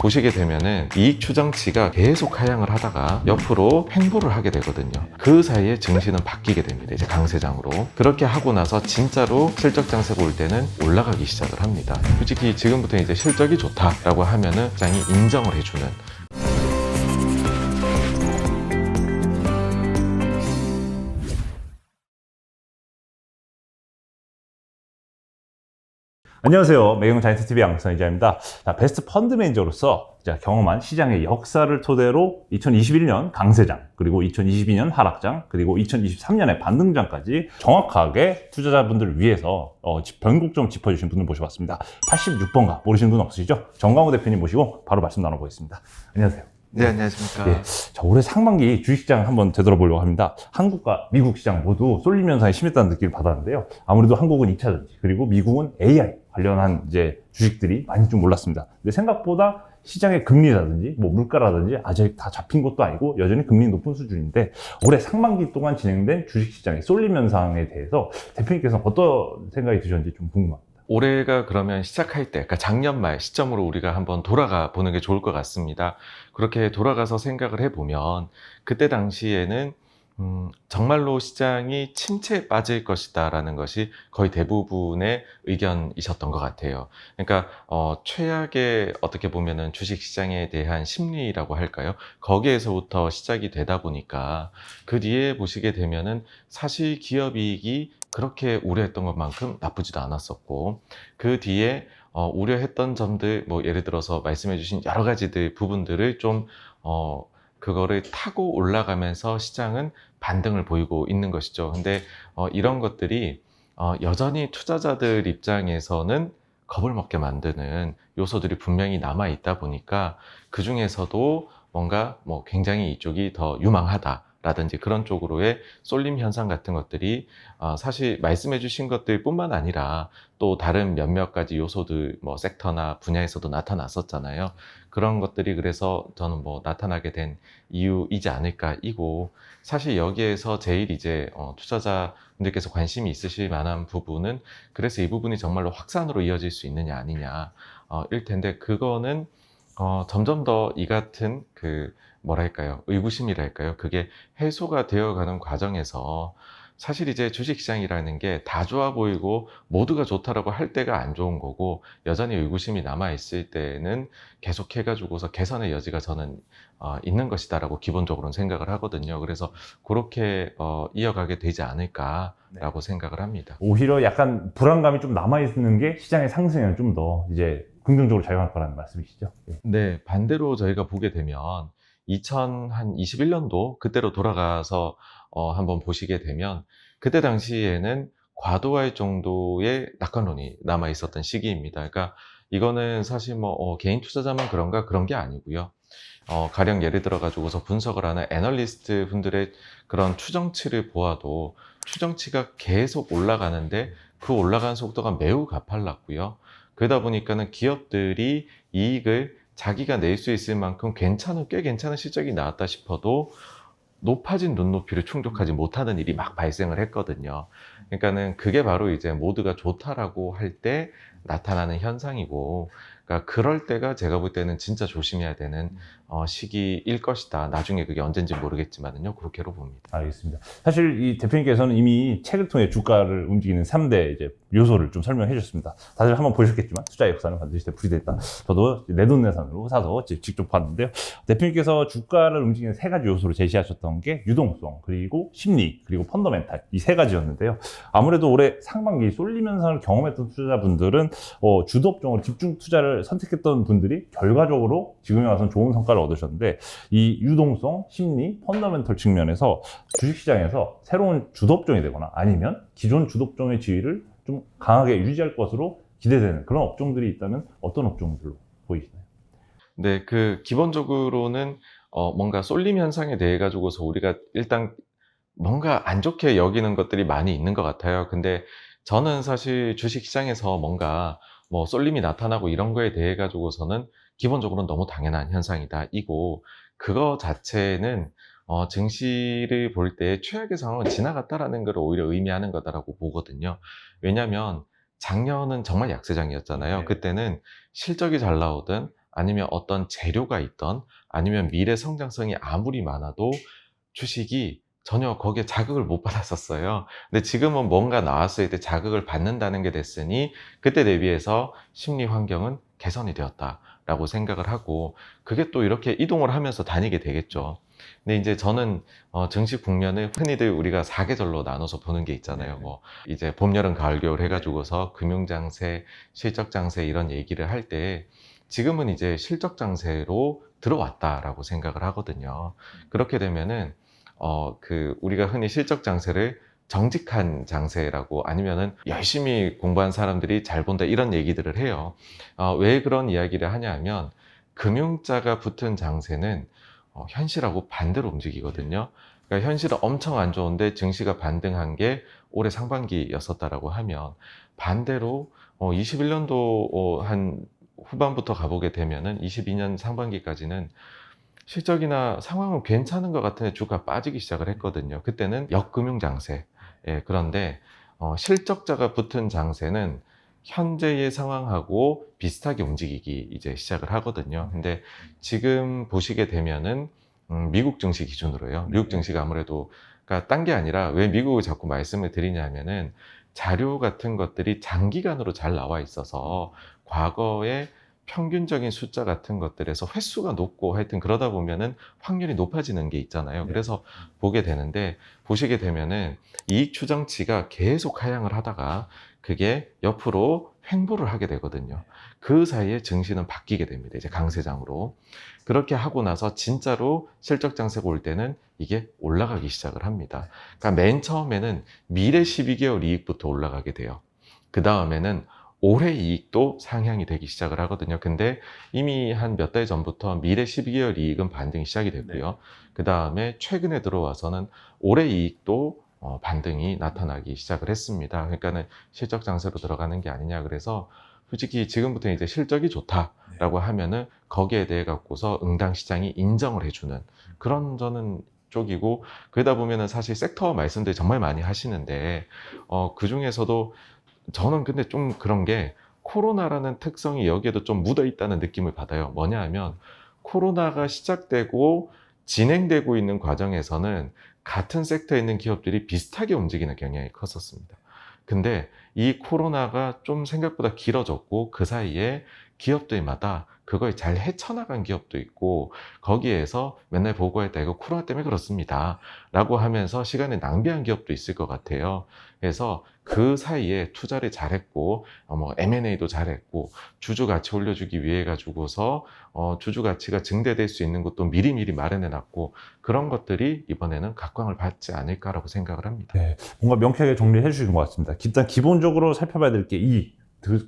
보시게 되면은 이익 추정치가 계속 하향을 하다가 옆으로 횡보를 하게 되거든요. 그 사이에 증시는 바뀌게 됩니다. 이제 강세장으로. 그렇게 하고 나서 진짜로 실적 장세가 올 때는 올라가기 시작을 합니다. 솔직히 지금부터 이제 실적이 좋다라고 하면은 시장이 인정을 해주는. 안녕하세요. 매경 자이언트TV 양선 이자입니다. 베스트 펀드 매니저로서 경험한 시장의 역사를 토대로 2021년 강세장, 그리고 2022년 하락장, 그리고 2023년의 반등장까지 정확하게 투자자분들을 위해서 변곡점 짚어주신 분을 모셔봤습니다. 86번가 모르시는 분 없으시죠? 정광호 대표님 모시고 바로 말씀 나눠보겠습니다. 안녕하세요. 네, 안녕하십니까. 올해 상반기 주식시장 한번 되돌아보려고 합니다. 한국과 미국 시장 모두 쏠림 현상이 심했다는 느낌을 받았는데요. 아무래도 한국은 2차전지, 그리고 미국은 AI 관련한 주식들이 많이 좀 올랐습니다. 근데 생각보다 시장의 금리라든지 물가라든지 아직 다 잡힌 것도 아니고 여전히 금리 높은 수준인데, 올해 상반기 동안 진행된 주식시장의 쏠림 현상에 대해서 대표님께서는 어떤 생각이 드셨는지 좀 궁금합니다. 올해가 그러면 시작할 때, 그러니까 작년 말 시점으로 우리가 한번 돌아가 보는 게 좋을 것 같습니다. 그렇게 돌아가서 생각을 해보면 그때 당시에는 정말로 시장이 침체에 빠질 것이다 라는 것이 거의 대부분의 의견이셨던 것 같아요. 그러니까 최악의 어떻게 보면은 주식시장에 대한 심리라고 할까요? 거기에서부터 시작이 되다 보니까 그 뒤에 보시게 되면은 사실 기업이익이 그렇게 우려했던 것만큼 나쁘지도 않았었고, 그 뒤에 우려했던 점들, 예를 들어서 말씀해 주신 여러 가지들 부분들을 좀 그거를 타고 올라가면서 시장은 반등을 보이고 있는 것이죠. 근데 이런 것들이 여전히 투자자들 입장에서는 겁을 먹게 만드는 요소들이 분명히 남아 있다 보니까, 그 중에서도 뭔가 굉장히 이쪽이 더 유망하다 라든지 그런 쪽으로의 쏠림 현상 같은 것들이 사실 말씀해 주신 것들 뿐만 아니라 또 다른 몇몇 가지 요소들, 섹터나 분야에서도 나타났었잖아요. 그런 것들이 그래서 저는 나타나게 된 이유이지 않을까 이고, 사실 여기에서 제일 이제 투자자분들께서 관심이 있으실 만한 부분은, 그래서 이 부분이 정말로 확산으로 이어질 수 있느냐 아니냐 일 텐데, 그거는 점점 더 이 같은 뭐랄까요, 의구심이랄까요, 그게 해소가 되어가는 과정에서 사실 이제 주식시장이라는 게 다 좋아 보이고 모두가 좋다라고 할 때가 안 좋은 거고, 여전히 의구심이 남아있을 때는 계속해가지고서 개선의 여지가 저는 있는 것이다라고 기본적으로는 생각을 하거든요. 그래서 그렇게 이어가게 되지 않을까라고 생각을 합니다. 오히려 약간 불안감이 좀 남아있는 게 시장의 상승에는 좀 더 긍정적으로 작용할 거라는 말씀이시죠? 네, 반대로 저희가 보게 되면 2021년도 그때로 돌아가서 한번 보시게 되면, 그때 당시에는 과도할 정도의 낙관론이 남아 있었던 시기입니다. 그러니까 이거는 사실 개인 투자자만 그런가, 그런 게 아니고요. 가령 예를 들어 가지고서 분석을 하는 애널리스트 분들의 그런 추정치를 보아도 추정치가 계속 올라가는데 그 올라가는 속도가 매우 가팔랐고요. 그러다 보니까는 기업들이 이익을 자기가 낼 수 있을 만큼 꽤 괜찮은 실적이 나왔다 싶어도 높아진 눈높이를 충족하지 못하는 일이 막 발생을 했거든요. 그러니까는 그게 바로 이제 모두가 좋다라고 할 때 나타나는 현상이고, 그러니까 그럴 때가 제가 볼 때는 진짜 조심해야 되는 시기일 것이다. 나중에 그게 언젠지 모르겠지만은요, 그렇게로 봅니다. 알겠습니다. 사실 이 대표님께서는 이미 책을 통해 주가를 움직이는 3대 요소를 좀 설명해 주셨습니다. 다들 한번 보셨겠지만 투자 역사는 반드시 되풀이되어 있다. 저도 내돈내산으로 사서 직접 봤는데요. 대표님께서 주가를 움직이는 3가지 요소로 제시하셨던 게 유동성, 그리고 심리, 그리고 펀더멘탈, 이 3가지였는데요. 아무래도 올해 상반기 쏠림 현상을 경험했던 투자자분들은 주도업종으로 집중 투자를 선택했던 분들이 결과적으로 지금에 와서는 좋은 성과를 얻으셨는데, 이 유동성, 심리, 펀더멘털 측면에서 주식시장에서 새로운 주도업종이 되거나 아니면 기존 주도업종의 지위를 좀 강하게 유지할 것으로 기대되는 그런 업종들이 있다면 어떤 업종들로 보이시나요? 네, 기본적으로는 뭔가 쏠림 현상에 대해 가지고서 우리가 일단 뭔가 안 좋게 여기는 것들이 많이 있는 것 같아요. 근데 저는 사실 주식시장에서 뭔가 쏠림이 나타나고 이런 거에 대해 가지고서는 기본적으로는 너무 당연한 현상이다 이고, 그거 자체는 증시를 볼 때 최악의 상황은 지나갔다라는 걸 오히려 의미하는 거다라고 보거든요. 왜냐하면 작년은 정말 약세장이었잖아요. 네. 그때는 실적이 잘 나오든 아니면 어떤 재료가 있던 아니면 미래 성장성이 아무리 많아도 주식이 전혀 거기에 자극을 못 받았었어요. 근데 지금은 뭔가 나왔을 때 자극을 받는다는 게 됐으니 그때 대비해서 심리 환경은 개선이 되었다라고 생각을 하고 그게 또 이렇게 이동을 하면서 다니게 되겠죠. 근데 이제 저는 증시 국면을 흔히들 우리가 4계절로 나눠서 보는 게 있잖아요. 뭐 이제 봄, 여름, 가을, 겨울 해가지고서 금융장세, 실적장세 이런 얘기를 할 때 지금은 이제 실적장세로 들어왔다라고 생각을 하거든요. 그렇게 되면은 우리가 흔히 실적 장세를 정직한 장세라고 아니면은 열심히 공부한 사람들이 잘 본다 이런 얘기들을 해요. 왜 그런 이야기를 하냐 하면 금융자가 붙은 장세는 현실하고 반대로 움직이거든요. 그러니까 현실은 엄청 안 좋은데 증시가 반등한 게 올해 상반기였었다라고 하면 반대로 21년도 한 후반부터 가보게 되면은 22년 상반기까지는 실적이나 상황은 괜찮은 것 같은데 주가 빠지기 시작을 했거든요. 그때는 역금융 장세. 예, 그런데 실적자가 붙은 장세는 현재의 상황하고 비슷하게 움직이기 이제 시작을 하거든요. 근데 지금 보시게 되면은 미국 증시 기준으로요. 미국 증시가 아무래도 그러니까 딴 게 아니라 왜 미국을 자꾸 말씀을 드리냐면은 자료 같은 것들이 장기간으로 잘 나와 있어서 과거에 평균적인 숫자 같은 것들에서 횟수가 높고 하여튼 그러다 보면은 확률이 높아지는 게 있잖아요. 그래서 보게 되는데 보시게 되면은 이익 추정치가 계속 하향을 하다가 그게 옆으로 횡보를 하게 되거든요. 그 사이에 증시는 바뀌게 됩니다. 이제 강세장으로. 그렇게 하고 나서 진짜로 실적 장세가 올 때는 이게 올라가기 시작을 합니다. 그러니까 맨 처음에는 미래 12개월 이익부터 올라가게 돼요. 그 다음에는 올해 이익도 상향이 되기 시작을 하거든요. 근데 이미 한 몇 달 전부터 미래 12개월 이익은 반등이 시작이 됐고요. 그 다음에 최근에 들어와서는 올해 이익도 반등이 나타나기 시작을 했습니다. 그러니까는 실적 장세로 들어가는 게 아니냐. 그래서 솔직히 지금부터 이제 실적이 좋다라고 하면은 거기에 대해 갖고서 응당 시장이 인정을 해주는 그런 저는 쪽이고 그러다 보면은 사실 섹터 말씀들 정말 많이 하시는데 그 중에서도 저는 근데 좀 그런 게 코로나라는 특성이 여기에도 좀 묻어 있다는 느낌을 받아요. 뭐냐 하면 코로나가 시작되고 진행되고 있는 과정에서는 같은 섹터에 있는 기업들이 비슷하게 움직이는 경향이 컸었습니다. 근데 이 코로나가 좀 생각보다 길어졌고 그 사이에 기업들마다 그걸 잘 헤쳐나간 기업도 있고 거기에서 맨날 보고할 때 이거 코로나 때문에 그렇습니다 라고 하면서 시간을 낭비한 기업도 있을 것 같아요. 그래서 그 사이에 투자를 잘했고 뭐 M&A도 잘했고 주주 가치 올려주기 위해 가지고서 주주 가치가 증대될 수 있는 것도 미리미리 마련해 놨고 그런 것들이 이번에는 각광을 받지 않을까라고 생각을 합니다. 네, 뭔가 명쾌하게 정리해 주신 것 같습니다. 일단 기본적으로 살펴봐야 될 게 이익.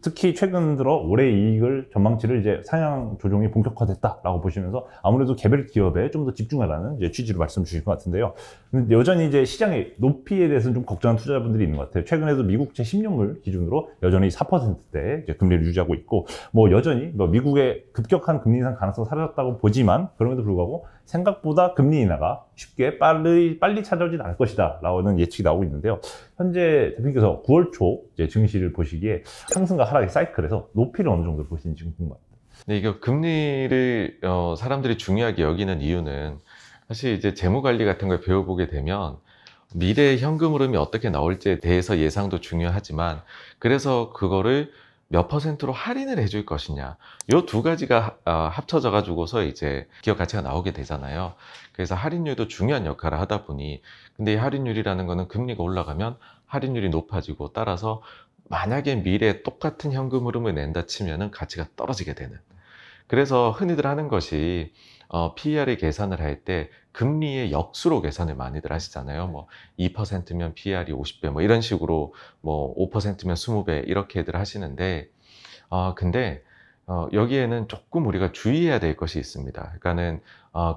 특히 최근 들어 올해 이익을 전망치를 이제 상향 조정이 본격화됐다라고 보시면서 아무래도 개별 기업에 좀 더 집중하라는 이제 취지로 말씀 주신 것 같은데요. 근데 여전히 이제 시장의 높이에 대해서는 좀 걱정한 투자자분들이 있는 것 같아요. 최근에도 미국채 10년물 기준으로 여전히 4%대 이제 금리를 유지하고 있고, 뭐 여전히 뭐 미국의 급격한 금리 인상 가능성이 사라졌다고 보지만 그럼에도 불구하고 생각보다 금리 인하가 쉽게 빨리 찾아오진 않을 것이다 라는 예측이 나오고 있는데요. 현재 대표님께서 9월 초 이제 증시를 보시기에 상승과 하락의 사이클에서 높이를 어느 정도 보시는지 궁금합니다. 네, 이거 금리를 사람들이 중요하게 여기는 이유는 사실 이제 재무 관리 같은 걸 배워보게 되면 미래 현금 흐름이 어떻게 나올지에 대해서 예상도 중요하지만 그래서 그거를 몇 퍼센트로 할인을 해줄 것이냐 요 두 가지가 합쳐져 가지고서 이제 기업 가치가 나오게 되잖아요. 그래서 할인율도 중요한 역할을 하다 보니 근데 이 할인율이라는 거는 금리가 올라가면 할인율이 높아지고 따라서 만약에 미래에 똑같은 현금 흐름을 낸다 치면은 가치가 떨어지게 되는 그래서 흔히들 하는 것이 PER을 계산을 할 때 금리의 역수로 계산을 많이들 하시잖아요. 뭐 2%면 PER이 50배 뭐 이런 식으로 뭐 5%면 20배 이렇게들 하시는데 근데 여기에는 조금 우리가 주의해야 될 것이 있습니다. 그러니까는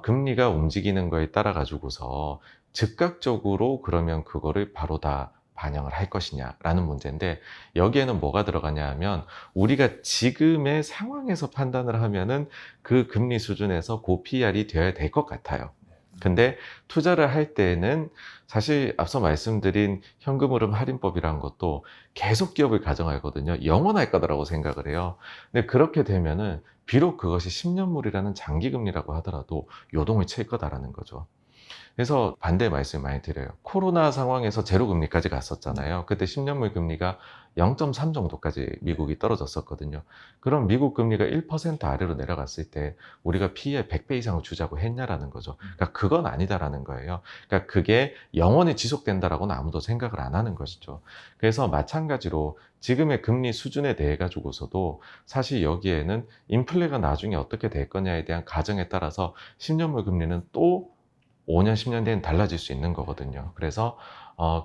금리가 움직이는 거에 따라 가지고서 즉각적으로 그러면 그거를 바로 다 반영을 할 것이냐라는 문제인데 여기에는 뭐가 들어가냐 하면 우리가 지금의 상황에서 판단을 하면은 그 금리 수준에서 고 PER이 되어야 될 것 같아요. 근데 투자를 할 때에는 사실 앞서 말씀드린 현금 흐름 할인법이라는 것도 계속 기업을 가정하거든요. 영원할 거다라고 생각을 해요. 근데 그렇게 되면은 비록 그것이 10년물이라는 장기금리라고 하더라도 요동을 칠 거다라는 거죠. 그래서 반대 말씀 많이 드려요. 코로나 상황에서 제로금리까지 갔었잖아요. 그때 10년물 금리가 0.3 정도까지 미국이 떨어졌었거든요. 그럼 미국 금리가 1% 아래로 내려갔을 때 우리가 PER 100배 이상을 주자고 했냐라는 거죠. 그러니까 그건 아니다라는 거예요. 그러니까 그게 영원히 지속된다라고는 아무도 생각을 안 하는 것이죠. 그래서 마찬가지로 지금의 금리 수준에 대해 가지고서도 사실 여기에는 인플레가 나중에 어떻게 될 거냐에 대한 가정에 따라서 10년물 금리는 또 5년, 10년 뒤엔 달라질 수 있는 거거든요. 그래서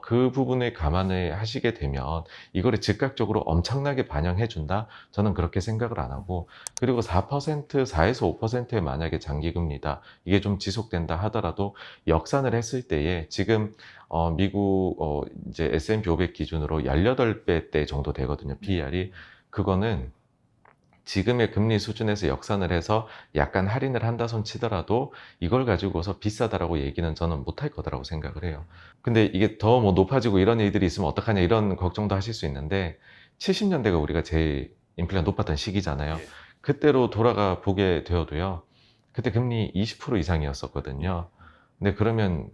그 부분을 감안을 하시게 되면 이거를 즉각적으로 엄청나게 반영해 준다? 저는 그렇게 생각을 안 하고, 그리고 4에서 5%의 만약에 장기금리다, 이게 좀 지속된다 하더라도 역산을 했을 때에 지금 미국 이제 S&P 500 기준으로 18배대 정도 되거든요, PER이. 그거는 지금의 금리 수준에서 역산을 해서 약간 할인을 한다 손 치더라도 이걸 가지고서 비싸다라고 얘기는 저는 못할 거다라고 생각을 해요. 근데 이게 더 뭐 높아지고 이런 일들이 있으면 어떡하냐 이런 걱정도 하실 수 있는데, 70년대가 우리가 제일 인플레가 높았던 시기잖아요. 그때로 돌아가 보게 되어도요, 그때 금리 20% 이상이었었거든요. 근데 그러면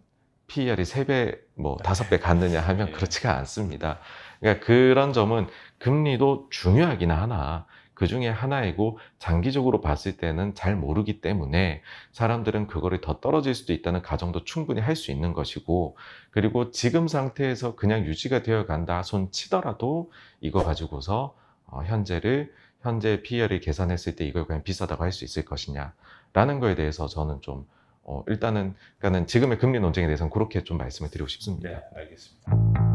PER이 3배, 뭐 5배 갔느냐 하면 그렇지가 않습니다. 그러니까 그런 점은 금리도 중요하긴 하나 그 중에 하나이고, 장기적으로 봤을 때는 잘 모르기 때문에 사람들은 그거를 더 떨어질 수도 있다는 가정도 충분히 할 수 있는 것이고, 그리고 지금 상태에서 그냥 유지가 되어 간다 손 치더라도 이거 가지고서 현재 PER을 계산했을 때 이걸 그냥 비싸다고 할 수 있을 것이냐라는 거에 대해서 저는 좀 그러니까는 지금의 금리 논쟁에 대해서는 그렇게 좀 말씀을 드리고 싶습니다. 네, 알겠습니다.